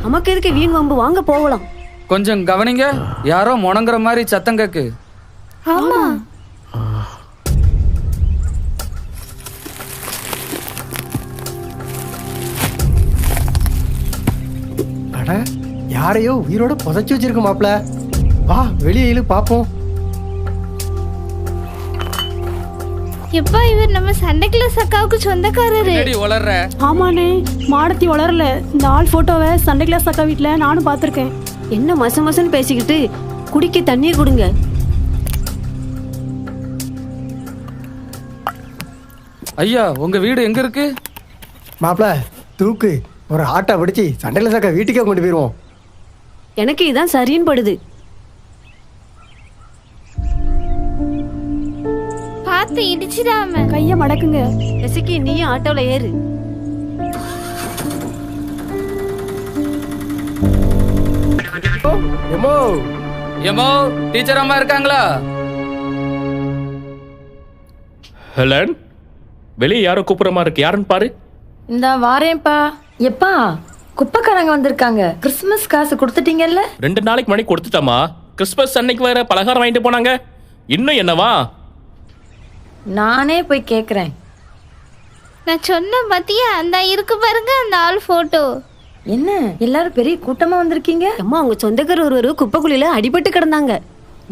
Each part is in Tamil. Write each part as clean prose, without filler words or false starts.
நமக்கு எதுக்கு வீண் வம்பு, வாங்க போகலாம். கொஞ்சம் கவனிங்க, யாரோ முணங்குற மாதிரி சத்தம் கேக்கு. ஆமா. அட, யாரையோ உயிரோட புதைச்சு வச்சிருக்க மாப்ள. வா வெளியில பாப்போம். எப்பா, இவர் நம்ம சண்டே கிளாஸ் அக்காவுக்கு சொந்தக்காரரு. வளர்ற ஆமாண்ணே, மாடத்தி வளரல. இந்த ஆள் போட்டோவை சண்டே கிளாஸ் அக்கா வீட்டுல நானும் பாத்திருக்கேன். என்ன மச மசன்னு பேசிக்கிட்டு, குடிக்க தண்ணியை கொடுங்க. ஐயா, உங்க வீடு எங்க இருக்கு? மாப்ள தூக்கு, ஒரு ஆட்டை பிடிச்சி சண்டையில சாக்கா வீட்டுக்கே கொண்டு போயிருவோம். எனக்கு இதான் சரின்னு படுது. பார்த்து இடிச்சிடாம. கைய மடக்குங்க. எசக்கி, நீயும் ஆட்டோல ஏறு. எமோ எமோ, டீச்சர் அம்மா இருக்காங்களா? ஹெலன், வெளியே யாரோ கூப்பிடுற இருக்கு, யாருன்னு பாரு. இந்த வாரேன்ப்பா. எப்பா, குப்பைக்காரங்க வந்திருக்காங்க. கிறிஸ்துமஸ் காசு கொடுத்துட்டீங்கல்ல? 2 நாளைக்கு முன்னாடி கொடுத்துட்டோமா. கிறிஸ்துமஸ் அன்னைக்கு வேற பலகாரம் வாங்கிட்டு போனாங்க. இன்னும் என்னவா? நானே போய் கேக்குறேன். நான் சொன்ன பத்தியா, அந்த இருக்கு பாருங்க அந்த ஆள் போட்டோ. என்ன எல்லாரும் பெரிய கூட்டமா வந்திருக்கீங்க? அம்மா, அவங்க சொந்தக்காரர் ஒருவர் குப்பைக்குழியில அடிபட்டு கிடந்தாங்க.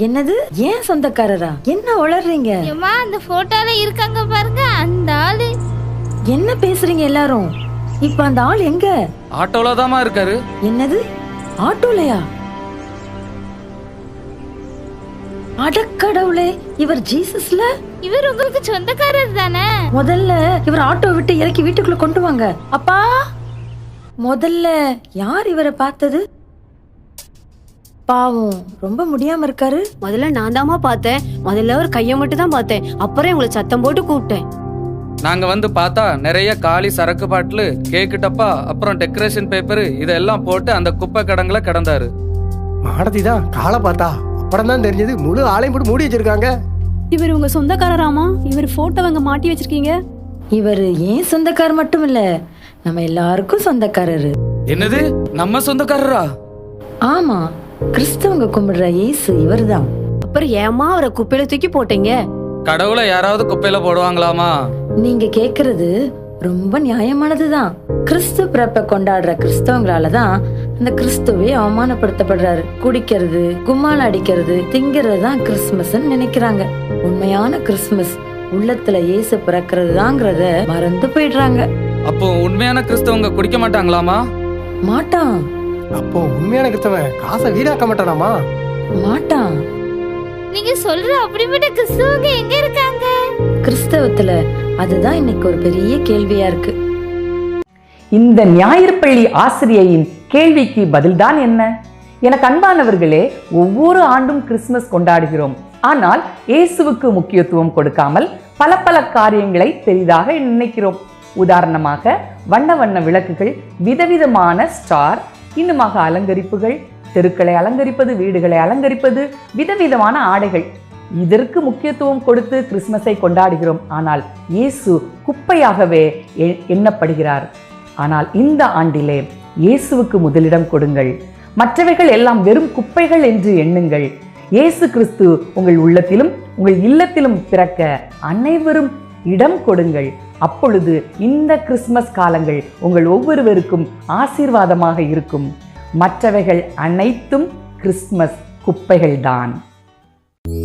என்னது? ஏன் சொந்தக்காரரா? என்ன உளறீங்க? ஏமா, அந்த போட்டோல இருக்காங்க பாருங்க அந்த ஆளு. என்ன பேசுறீங்க எல்லாரும்? இப்ப அந்த ஆள் எங்க? ஆட்டோல தாமா இருக்காரு. என்னது? ஆட்டோலையா? அடக்கடவுளே, இவர் ஜீசஸ்ல? இவர் உங்களுக்கு சொந்தக்காரர் தானே? முதல்ல இவர் ஆட்டோ விட்டு இறக்கி வீட்டுக்குள்ள கொண்டு வாங்க. அப்பா, முதல்ல யார் இவரை பார்த்தது? பாவம், ரொம்ப முடியாம இருக்காரு. முதல்ல நான் தாமா பார்த்தேன். முதல்ல ஒரு கையை மட்டும் தான் பார்த்தேன். அப்புறம் உங்களை சத்தம் போட்டு கூப்பிட்டேன். நாங்க வந்து பார்த்தா நிறைய காலி சரக்கு பாட்டிலு, கேக்கு டப்பா, அப்புறம் டெக்கரேஷன் பேப்பர் இதெல்லாம் போட்டு அந்த குப்பை கடங்குல கிடந்தாரு. மாடத்தி தான் காலை பார்த்தா அப்புறம் தான் தெரிஞ்சது முழு ஆளையும் போட்டு மூடி வச்சிருக்காங்க. இவர் உங்க சொந்தக்காரராமா? இவர் போட்டோவங்க மாட்டி வச்சிருக்கீங்க. இவர் ஏன் சொந்தக்காரர் மட்டும் இல்ல, நம்ம எல்லாருக்கும் சொந்தக்காரரு. என்னது, நம்ம சொந்தக்காரரா? ஆமா, கிறிஸ்தவங்க கும்பிடுற இயேசு இவர்தான். அப்புறம் ஏமா அவரை குப்பையில தூக்கி போட்டீங்க? கடவுளை யாராவது குப்பையில போடுவாங்களாமா? நீங்க கேக்குறது ரொம்ப நியாயமானதுதான். கிறிஸ்து பிறப்பை கொண்டாடுற கிறிஸ்தவங்களாலதான் அந்த கிறிஸ்துவே அவமானப்படுத்தப்படுறாரு. குடிக்கிறது, கும்மாளம் அடிக்கிறது, திங்கிறது தான் கிறிஸ்துமஸ் நினைக்கிறாங்க. உண்மையான கிறிஸ்துமஸ் உள்ளத்துல இயேசு பிறக்கிறது தாங்கிறத மறந்து போயிடுறாங்க. அப்போ உண்மையான கிறிஸ்தவங்க குடிக்க மாட்டாங்களாமா? மாட்டான். அப்போ உண்மையான கிறிஸ்தவன் காசை வீணாக்க மாட்டானாமா? மாட்டான். நீங்க சொல்ற அப்படிப்பட்ட கிறிஸ்தவங்க எங்க இருக்காங்க? கிறிஸ்தவத்துல அதுதான் இன்னைக்கு ஒரு பெரிய கேள்வியா இருக்கு. இந்த ஞாயிறு பள்ளி ஆசிரியையின் கேள்விக்கு பதில்தான் என்ன? எனக்கு அன்பானவர்களே, ஒவ்வொரு ஆண்டும் கிறிஸ்துமஸ் கொண்டாடுகிறோம். ஆனால் இயேசுவுக்கு முக்கியத்துவம் கொடுக்காமல் பல பல காரியங்களை பெரிதாக நினைக்கிறோம். உதாரணமாக வண்ண வண்ண விளக்குகள், விதவிதமான ஸ்டார், இன்னுமாக அலங்கரிப்புகள், தெருக்களை அலங்கரிப்பது, வீடுகளை அலங்கரிப்பது, விதவிதமான ஆடைகள். இதற்கு முக்கியத்துவம் கொடுத்து கிறிஸ்துமஸை கொண்டாடுகிறோம். ஆனால் இயேசு குப்பையாகவே எண்ணப்படுகிறார். ஆனால் இந்த ஆண்டிலே இயேசுவுக்கு முதலிடம் கொடுங்கள். மற்றவைகள் எல்லாம் வெறும் குப்பைகள் என்று எண்ணுங்கள். இயேசு கிறிஸ்து உங்கள் உள்ளத்திலும் உங்கள் இல்லத்திலும் பிறக்க அனைவரும் இடம் கொடுங்கள். அப்பொழுது இந்த கிறிஸ்துமஸ் காலங்கள் உங்கள் ஒவ்வொருவருக்கும் ஆசீர்வாதமாக இருக்கும். மற்றவைகள் அனைத்தும் கிறிஸ்துமஸ் குப்பைகள்தான்.